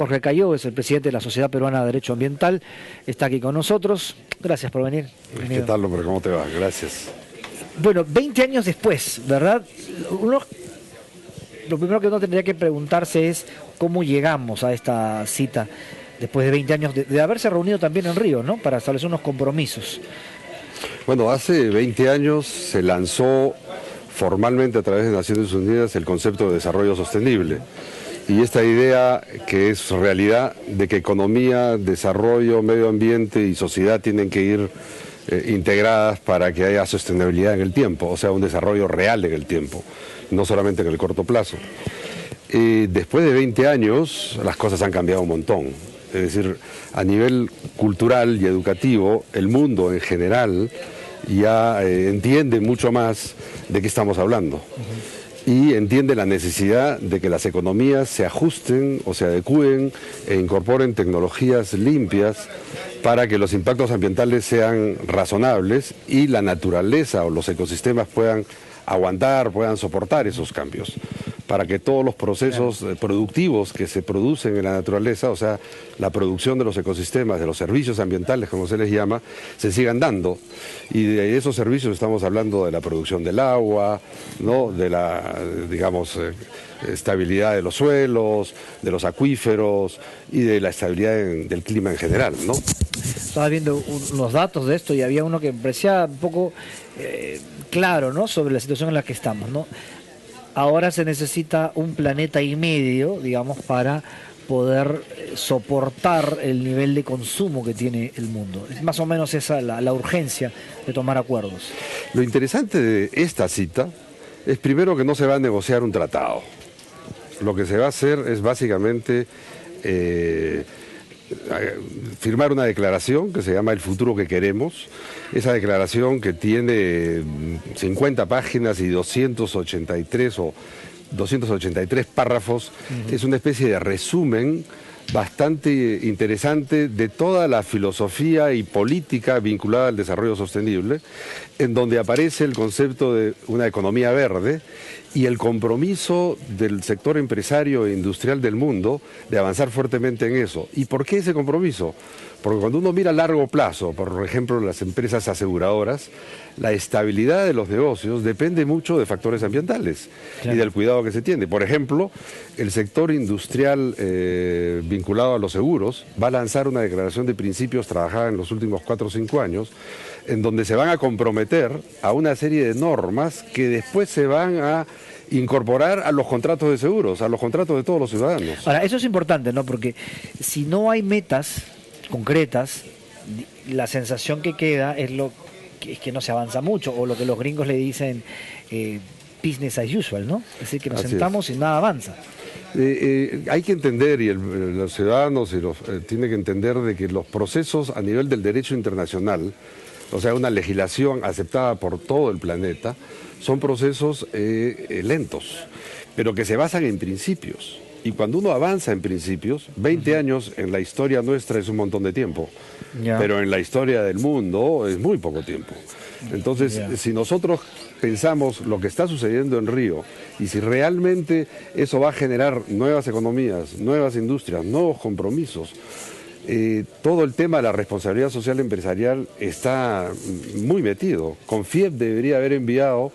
Jorge Cayó es el presidente de la Sociedad Peruana de Derecho Ambiental, está aquí con nosotros. Gracias por venir. Bienvenido. ¿Qué tal, hombre? ¿Cómo te va? Gracias. Bueno, 20 años después, ¿verdad? Lo primero que uno tendría que preguntarse es cómo llegamos a esta cita después de 20 años de haberse reunido también en Río, ¿no? Para establecer unos compromisos. Bueno, hace 20 años se lanzó formalmente a través de Naciones Unidas el concepto de desarrollo sostenible. Y esta idea que es realidad de que economía, desarrollo, medio ambiente y sociedad tienen que ir integradas para que haya sostenibilidad en el tiempo, o sea, un desarrollo real en el tiempo, no solamente en el corto plazo. Después de 20 años las cosas han cambiado un montón. Es decir, a nivel cultural y educativo, el mundo en general ya entiende mucho más de qué estamos hablando. Y entiende la necesidad de que las economías se ajusten o se adecúen e incorporen tecnologías limpias para que los impactos ambientales sean razonables y la naturaleza o los ecosistemas puedan aguantar, puedan soportar esos cambios, para que todos los procesos productivos que se producen en la naturaleza, o sea, la producción de los ecosistemas, de los servicios ambientales, como se les llama, se sigan dando. Y de esos servicios estamos hablando de la producción del agua, ¿no? De la, digamos, estabilidad de los suelos, de los acuíferos y de la estabilidad del clima en general, ¿no? Estaba viendo unos datos de esto y había uno que me parecía un poco claro, ¿no? Sobre la situación en la que estamos, ¿no? Ahora se necesita 1,5 planetas, digamos, para poder soportar el nivel de consumo que tiene el mundo. Es más o menos esa la urgencia de tomar acuerdos. Lo interesante de esta cita es primero que no se va a negociar un tratado. Lo que se va a hacer es básicamente firmar una declaración que se llama El futuro que queremos. Esa declaración, que tiene 50 páginas y 283 párrafos, es una especie de resumen bastante interesante de toda la filosofía y política vinculada al desarrollo sostenible, en donde aparece el concepto de una economía verde y el compromiso del sector empresario e industrial del mundo de avanzar fuertemente en eso. ¿Y por qué ese compromiso? Porque cuando uno mira a largo plazo, por ejemplo, las empresas aseguradoras, la estabilidad de los negocios depende mucho de factores ambientales, claro, y del cuidado que se tiene. Por ejemplo, el sector industrial vinculado a los seguros va a lanzar una declaración de principios trabajada en los últimos 4 o 5 años, en donde se van a comprometer a una serie de normas que después se van a incorporar a los contratos de seguros, a los contratos de todos los ciudadanos. Ahora, eso es importante, ¿no? Porque si no hay metas concretas, la sensación que queda es que no se avanza mucho, o lo que los gringos le dicen business as usual, ¿no? Es decir, que nos sentamos y nada avanza. Hay que entender, y los ciudadanos tienen que entender, de que los procesos a nivel del derecho internacional, o sea, una legislación aceptada por todo el planeta, son procesos lentos, pero que se basan en principios. Y cuando uno avanza en principios, 20 años en la historia nuestra es un montón de tiempo, pero en la historia del mundo es muy poco tiempo. Entonces, si nosotros pensamos lo que está sucediendo en Río, y si realmente eso va a generar nuevas economías, nuevas industrias, nuevos compromisos, todo el tema de la responsabilidad social empresarial está muy metido. CONFIEP debería haber enviado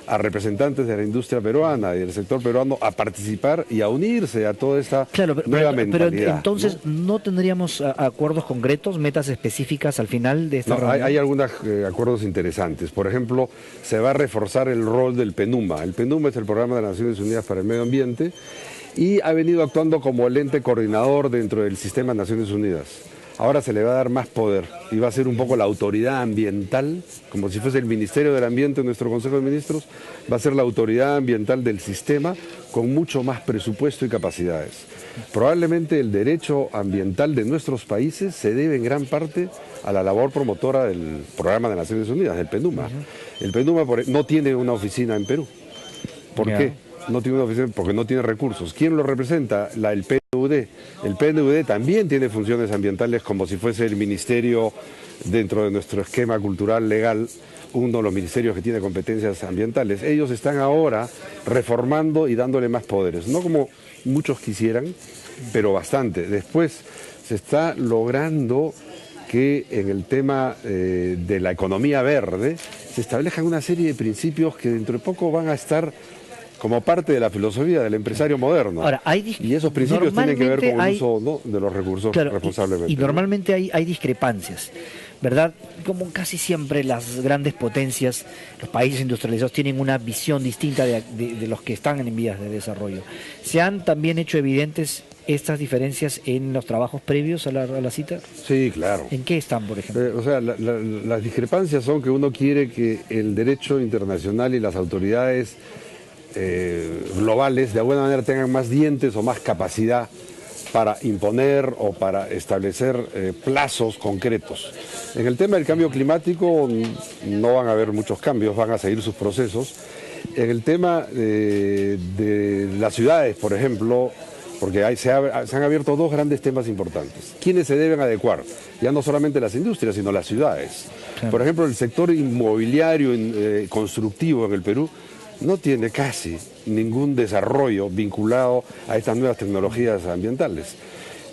a representantes de la industria peruana y del sector peruano a participar y a unirse a toda esta nueva mentalidad. Pero entonces, ¿no tendríamos acuerdos concretos, metas específicas al final de esta reunión? Hay algunos acuerdos interesantes. Por ejemplo, se va a reforzar el rol del PNUMA. El PNUMA es el Programa de las Naciones Unidas para el Medio Ambiente y ha venido actuando como el ente coordinador dentro del sistema de Naciones Unidas. Ahora se le va a dar más poder y va a ser un poco la autoridad ambiental, como si fuese el Ministerio del Ambiente en nuestro Consejo de Ministros, va a ser la autoridad ambiental del sistema con mucho más presupuesto y capacidades. Probablemente el derecho ambiental de nuestros países se debe en gran parte a la labor promotora del Programa de Naciones Unidas, del PNUMA. El PNUMA no tiene una oficina en Perú. ¿Por qué? no tiene una oficina porque no tiene recursos. ¿Quién lo representa? El PNUD. El PNUD también tiene funciones ambientales como si fuese el ministerio dentro de nuestro esquema cultural legal, uno de los ministerios que tiene competencias ambientales. Ellos están ahora reformando y dándole más poderes, no como muchos quisieran, pero bastante. Después se está logrando que en el tema de la economía verde se establezcan una serie de principios que dentro de poco van a estar como parte de la filosofía del empresario moderno. Ahora, y esos principios tienen que ver con el uso, ¿no?, de los recursos, claro, responsablemente. Y normalmente hay discrepancias, ¿verdad? Como casi siempre las grandes potencias, los países industrializados tienen una visión distinta de los que están en vías de desarrollo. ¿Se han también hecho evidentes estas diferencias en los trabajos previos a la cita? Sí, claro. ¿En qué están, por ejemplo? O sea, las discrepancias son que uno quiere que el derecho internacional y las autoridades globales de alguna manera tengan más dientes o más capacidad para imponer o para establecer plazos concretos. En el tema del cambio climático no van a haber muchos cambios, van a seguir sus procesos. En el tema de las ciudades, por ejemplo, porque se han abierto dos grandes temas importantes. ¿Quiénes se deben adecuar? Ya no solamente las industrias, sino las ciudades. Claro. Por ejemplo, el sector inmobiliario constructivo en el Perú no tiene casi ningún desarrollo vinculado a estas nuevas tecnologías ambientales.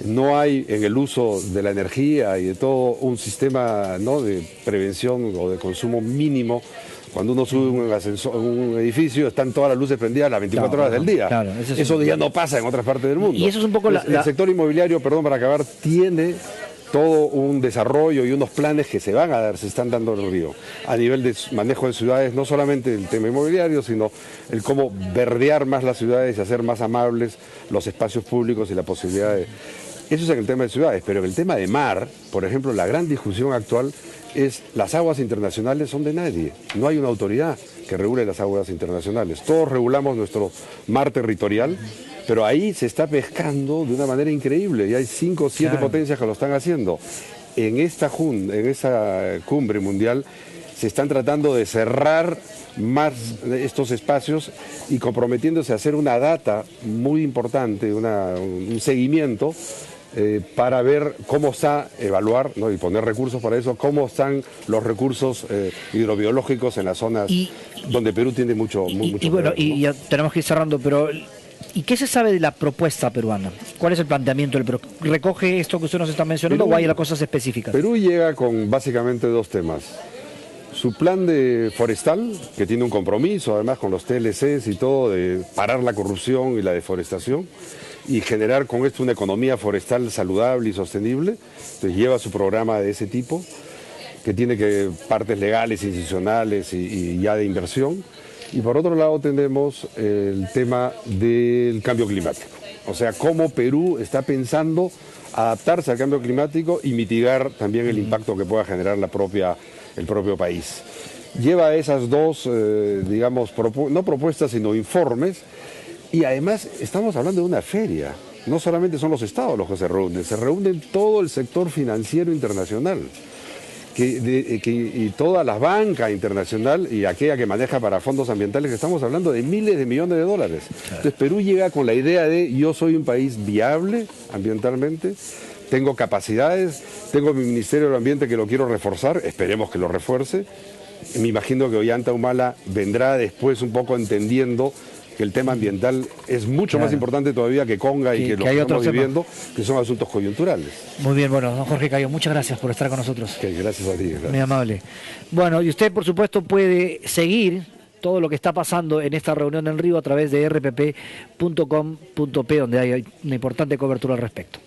No hay en el uso de la energía y de todo un sistema, ¿no?, de prevención o de consumo mínimo. Cuando uno sube un edificio, están todas las luces prendidas las 24 horas del día. Claro, eso ya no pasa en otras partes del mundo. Y eso es un poco el sector inmobiliario, perdón, para acabar, tiene todo un desarrollo y unos planes que se van a dar, se están dando en el río, a nivel de manejo de ciudades, no solamente el tema inmobiliario, sino el cómo verdear más las ciudades y hacer más amables los espacios públicos y la posibilidad de... Eso es en el tema de ciudades, pero en el tema de mar, por ejemplo, la gran discusión actual es las aguas internacionales son de nadie, no hay una autoridad que regule las aguas internacionales, todos regulamos nuestro mar territorial, pero ahí se está pescando de una manera increíble y hay 5 o 7 potencias que lo están haciendo. En esa cumbre mundial se están tratando de cerrar más estos espacios y comprometiéndose a hacer una data muy importante, un seguimiento para ver cómo está, evaluar, ¿no?, y poner recursos para eso, cómo están los recursos hidrobiológicos en las zonas donde Perú tiene mucho bueno, y ya tenemos que ir cerrando, pero ¿y qué se sabe de la propuesta peruana? ¿Cuál es el planteamiento del Perú? ¿Recoge esto que usted nos está mencionando o hay cosas específicas? Perú llega con básicamente 2 temas. Su plan de forestal, que tiene un compromiso además con los TLCs y todo, de parar la corrupción y la deforestación y generar con esto una economía forestal saludable y sostenible. Entonces lleva su programa de ese tipo, que tiene partes legales, institucionales y ya de inversión. Y por otro lado tenemos el tema del cambio climático. O sea, cómo Perú está pensando adaptarse al cambio climático y mitigar también el impacto que pueda generar el propio país. Lleva esas dos, digamos, no propuestas, sino informes. Y además estamos hablando de una feria. No solamente son los estados los que se reúnen todo el sector financiero internacional. Y toda la banca internacional y aquella que maneja para fondos ambientales, que estamos hablando de miles de millones de dólares. Entonces Perú llega con la idea de yo soy un país viable ambientalmente, tengo capacidades, tengo mi Ministerio del Ambiente que lo quiero reforzar, esperemos que lo refuerce. Me imagino que Ollanta Humala vendrá después un poco entendiendo que el tema ambiental es mucho más importante todavía que Conga y que lo que estamos viviendo, que son asuntos coyunturales. Muy bien, bueno, don Jorge Cayo, muchas gracias por estar con nosotros. Gracias a ti. Gracias. Muy amable. Bueno, y usted, por supuesto, puede seguir todo lo que está pasando en esta reunión en Río a través de rpp.com.p, donde hay una importante cobertura al respecto.